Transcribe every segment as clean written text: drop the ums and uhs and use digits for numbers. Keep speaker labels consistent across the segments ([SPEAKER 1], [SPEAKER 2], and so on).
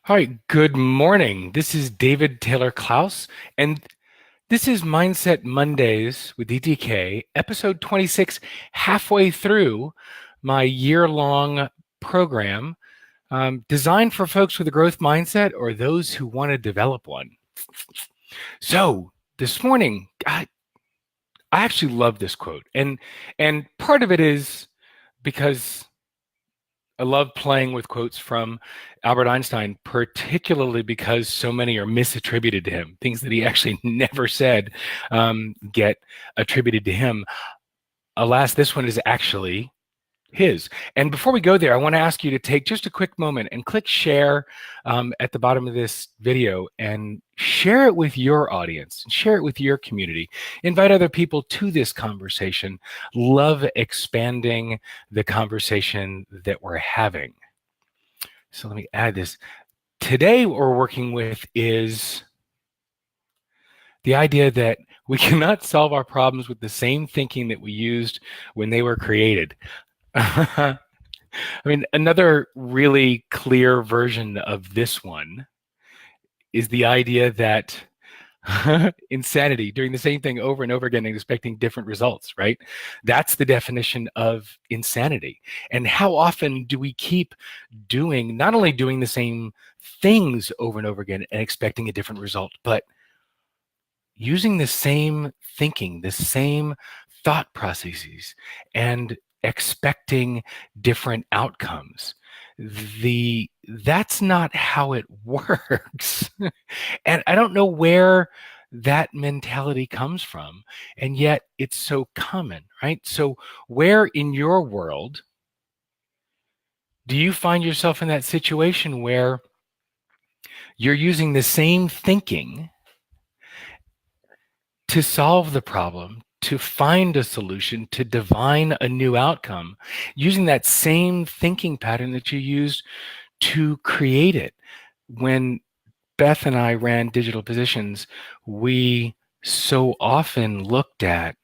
[SPEAKER 1] Hi, good morning. This is David Taylor Klaus, and this is Mindset Mondays with DTK, episode 26, halfway through my year-long program designed for folks with a growth mindset or those who want to develop one. So this morning, I actually love this quote, and part of it is because I love playing with quotes from Albert Einstein, particularly because so many are misattributed to him. Things that he actually never said get attributed to him. Alas, this one is actually his. And before we go there, I want to ask you to take just a quick moment and click share at the bottom of this video and share it with your audience, share it with your community. Invite other people to this conversation. Love expanding the conversation that we're having. So let me add this. Today, what we're working with is the idea that we cannot solve our problems with the same thinking that we used when they were created. I mean, another really clear version of this one is the idea that insanity, doing the same thing over and over again and expecting different results, right? That's the definition of insanity. And how often do we keep not only doing the same things over and over again and expecting a different result, but using the same thinking, the same thought processes, and expecting different outcomes. That's not how it works. And I don't know where that mentality comes from, and yet it's so common, right? So where in your world do you find yourself in that situation where you're using the same thinking to solve the problem, to find a solution, to divine a new outcome, using that same thinking pattern that you used to create it? When Beth and I ran Digital Positions, we so often looked at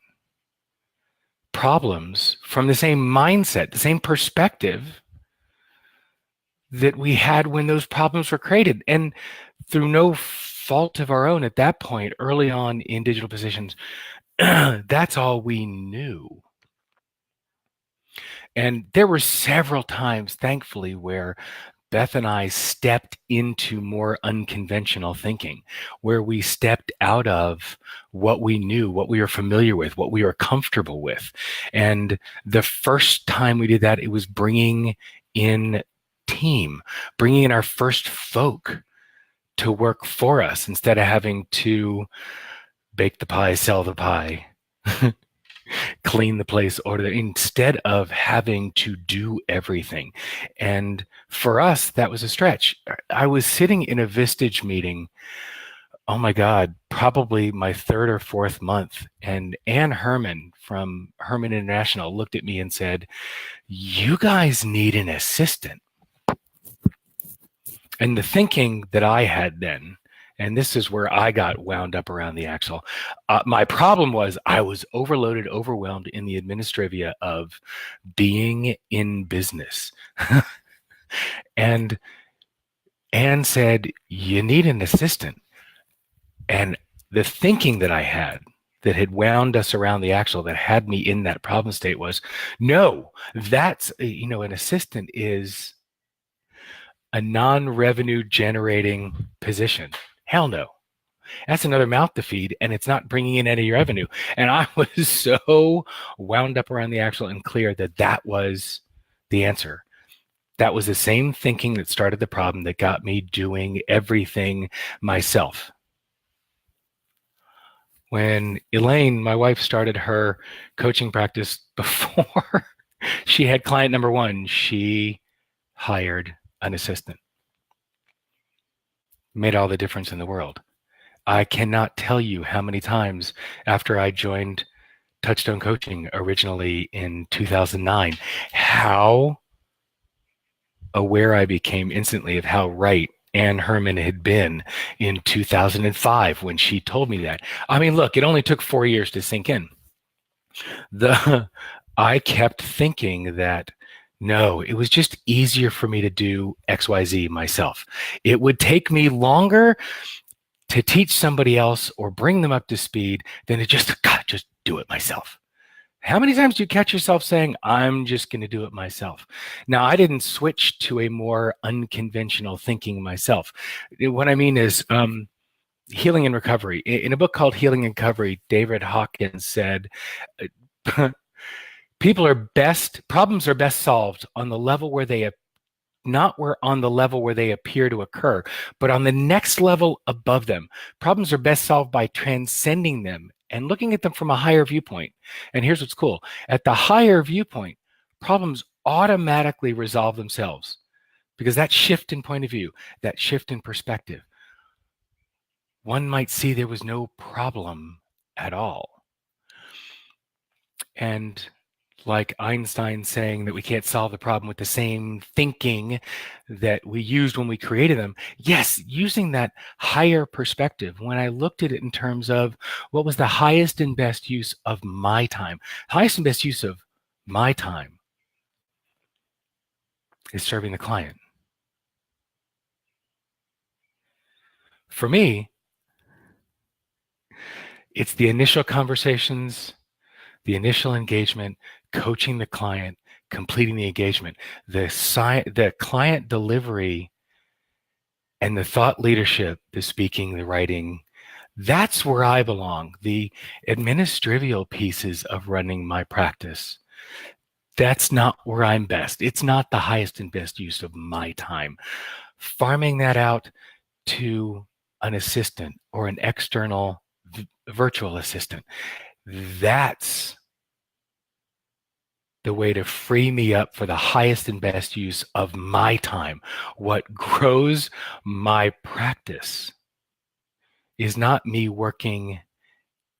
[SPEAKER 1] problems from the same mindset, the same perspective that we had when those problems were created. And through no fault of our own at that point, early on in Digital Positions, that's all we knew. And there were several times, thankfully, where Beth and I stepped into more unconventional thinking, where we stepped out of what we knew, what we were familiar with, what we were comfortable with. And the first time we did that, it was bringing in bringing in our first folk to work for us instead of having to bake the pie, sell the pie, clean the place, instead of having to do everything. And for us, that was a stretch. I was sitting in a Vistage meeting, oh my God, probably my third or fourth month. And Ann Herman from Herman International looked at me and said, "You guys need an assistant." And the thinking that I had then, and this is where I got wound up around the axle. My problem was I was overloaded, overwhelmed in the administrivia of being in business. And Anne said, "You need an assistant." And the thinking that I had that had wound us around the axle, that had me in that problem state was, no, that's, an assistant is a non-revenue generating position. Hell no. That's another mouth to feed, and it's not bringing in any revenue. And I was so wound up around the axle and clear that that was the answer. That was the same thinking that started the problem that got me doing everything myself. When Elaine, my wife, started her coaching practice, before she had client number one, she hired an assistant. Made all the difference in the world. I cannot tell you how many times after I joined Touchstone Coaching originally in 2009, how aware I became instantly of how right Ann Herman had been in 2005 when she told me that. I mean, look, it only took 4 years to sink in. I kept thinking that No, it was just easier for me to do XYZ myself. It would take me longer to teach somebody else or bring them up to speed than to just do it myself. How many times do you catch yourself saying, I'm just going to do it myself? Now, I didn't switch to a more unconventional thinking myself. What I mean is healing and recovery. In a book called Healing and Recovery, David Hawkins said, problems are best solved on the level where they not where on the level where they appear to occur, but on the next level above them. Problems are best solved by transcending them and looking at them from a higher viewpoint. And here's what's cool. At the higher viewpoint, problems automatically resolve themselves because that shift in point of view, that shift in perspective, one might see there was no problem at all. And like Einstein saying that we can't solve the problem with the same thinking that we used when we created them. Yes, using that higher perspective, when I looked at it in terms of what was the highest and best use of my time, highest and best use of my time is serving the client. For me, it's the initial conversations, the initial engagement, coaching the client, completing the engagement, the client delivery, and the thought leadership, the speaking, the writing. That's where I belong. The administrative pieces of running my practice, that's not where I'm best. It's not the highest and best use of my time. Farming that out to an assistant or an external virtual assistant, that's the way to free me up for the highest and best use of my time. What grows my practice is not me working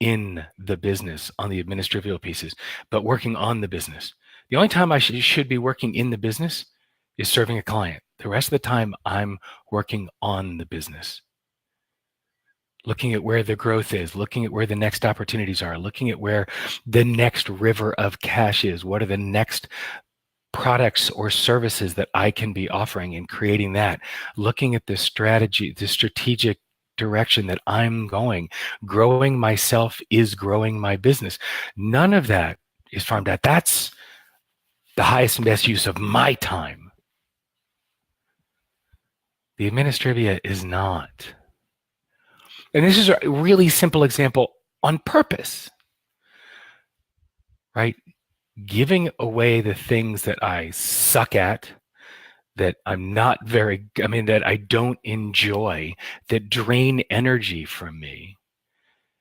[SPEAKER 1] in the business on the administrative pieces, but working on the business. The only time I should be working in the business is serving a client. The rest of the time, I'm working on the business. Looking at where the growth is, looking at where the next opportunities are, looking at where the next river of cash is. What are the next products or services that I can be offering and creating that? Looking at the strategy, the strategic direction that I'm going. Growing myself is growing my business. None of that is farmed out. That's the highest and best use of my time. The administrivia is not. And this is a really simple example on purpose, right? Giving away the things that I suck at, that I'm not that I don't enjoy, that drain energy from me,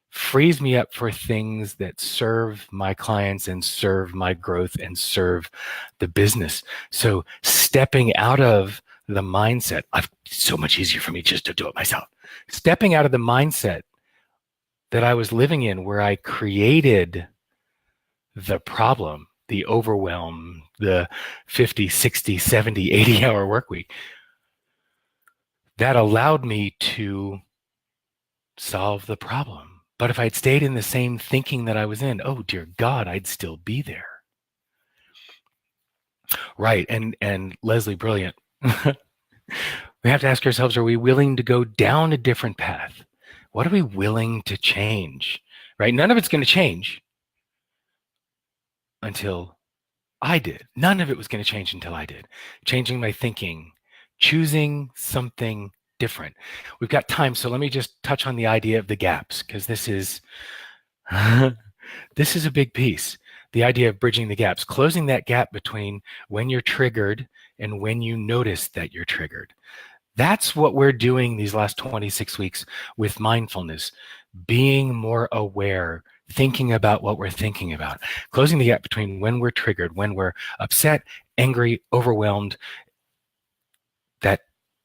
[SPEAKER 1] frees me up for things that serve my clients and serve my growth and serve the business. So stepping out of the mindset, it's so much easier for me just to do it myself. Stepping out of the mindset that I was living in where I created the problem, the overwhelm, the 50, 60, 70, 80-hour work week, that allowed me to solve the problem. But if I'd stayed in the same thinking that I was in, oh dear God, I'd still be there. Right. And Leslie, brilliant. We have to ask ourselves, are we willing to go down a different path? What are we willing to change? Right? None of it's going to change until I did. None of it was going to change until I did. Changing my thinking, choosing something different. We've got time, so let me just touch on the idea of the gaps, because this is this is a big piece. The idea of bridging the gaps, closing that gap between when you're triggered and when you notice that you're triggered. That's what we're doing these last 26 weeks with mindfulness, being more aware, thinking about what we're thinking about, closing the gap between when we're triggered, when we're upset, angry, overwhelmed, that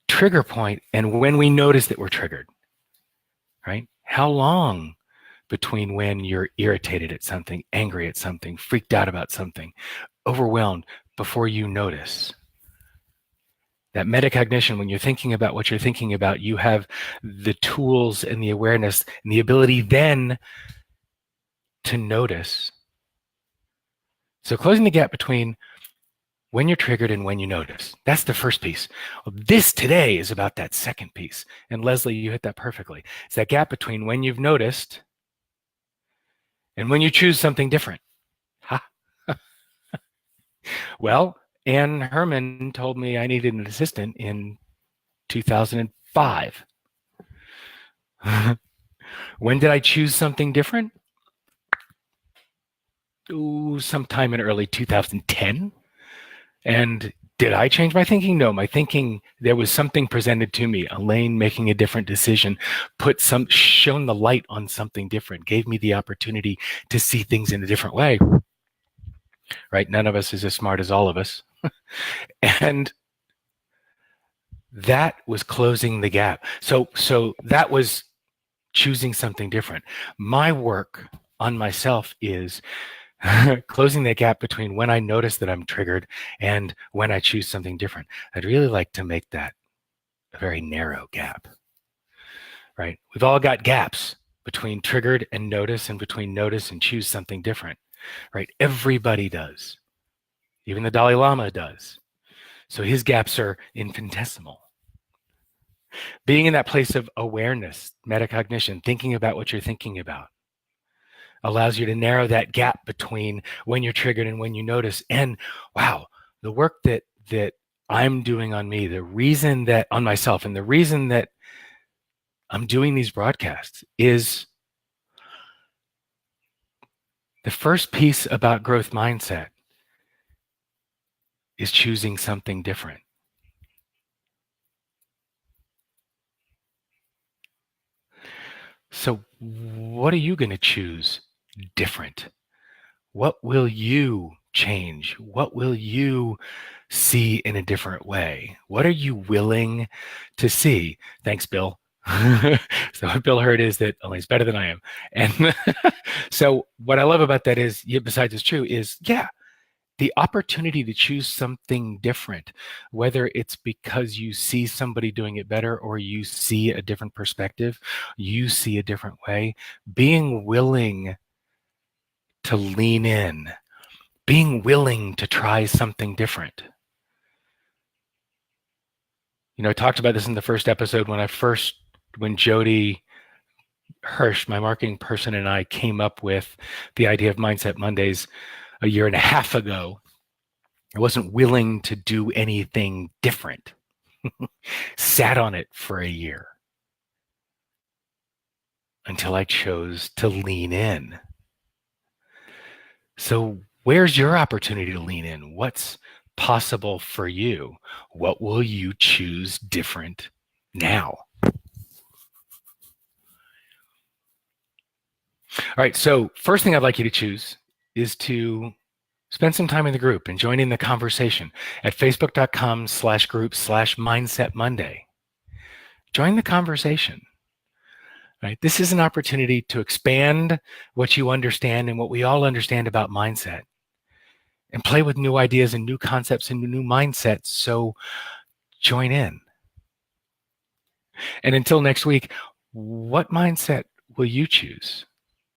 [SPEAKER 1] trigger point, and when we notice that we're triggered, right? How long between when you're irritated at something, angry at something, freaked out about something, overwhelmed, before you notice? That metacognition, when you're thinking about what you're thinking about, you have the tools and the awareness and the ability then to notice. So closing the gap between when you're triggered and when you notice. That's the first piece. Well, this today is about that second piece. And Leslie, you hit that perfectly. It's that gap between when you've noticed and when you choose something different. Ha. Well, Ann Herman told me I needed an assistant in 2005. When did I choose something different? Ooh, sometime in early 2010. And did I change my thinking? No, my thinking, there was something presented to me, Elaine making a different decision, shone the light on something different, gave me the opportunity to see things in a different way. Right? None of us is as smart as all of us. And that was closing the gap. So that was choosing something different. My work on myself is closing the gap between when I notice that I'm triggered and when I choose something different. I'd really like to make that a very narrow gap, right? We've all got gaps between triggered and notice and between notice and choose something different, right? Everybody does. Even the Dalai Lama does. So his gaps are infinitesimal. Being in that place of awareness, metacognition, thinking about what you're thinking about, allows you to narrow that gap between when you're triggered and when you notice. And wow, the work that I'm doing on me, the reason that on myself, and the reason that I'm doing these broadcasts is the first piece about growth mindset is choosing something different. So what are you going to choose different? What will you change? What will you see in a different way? What are you willing to see? Thanks, Bill. So what Bill heard is that Elaine's better than I am. And so what I love about that is, besides it's true, is the opportunity to choose something different, whether it's because you see somebody doing it better or you see a different perspective, you see a different way, being willing to lean in, being willing to try something different. I talked about this in the first episode when Jody Hirsch, my marketing person, and I came up with the idea of Mindset Mondays a year and a half ago. I wasn't willing to do anything different. Sat on it for a year until I chose to lean in. So where's your opportunity to lean in? What's possible for you? What will you choose different now? All right, so first thing I'd like you to choose is to spend some time in the group and join in the conversation at facebook.com/group/Mindset Monday. Join the conversation. Right? This is an opportunity to expand what you understand and what we all understand about mindset and play with new ideas and new concepts and new mindsets. So join in. And until next week, what mindset will you choose?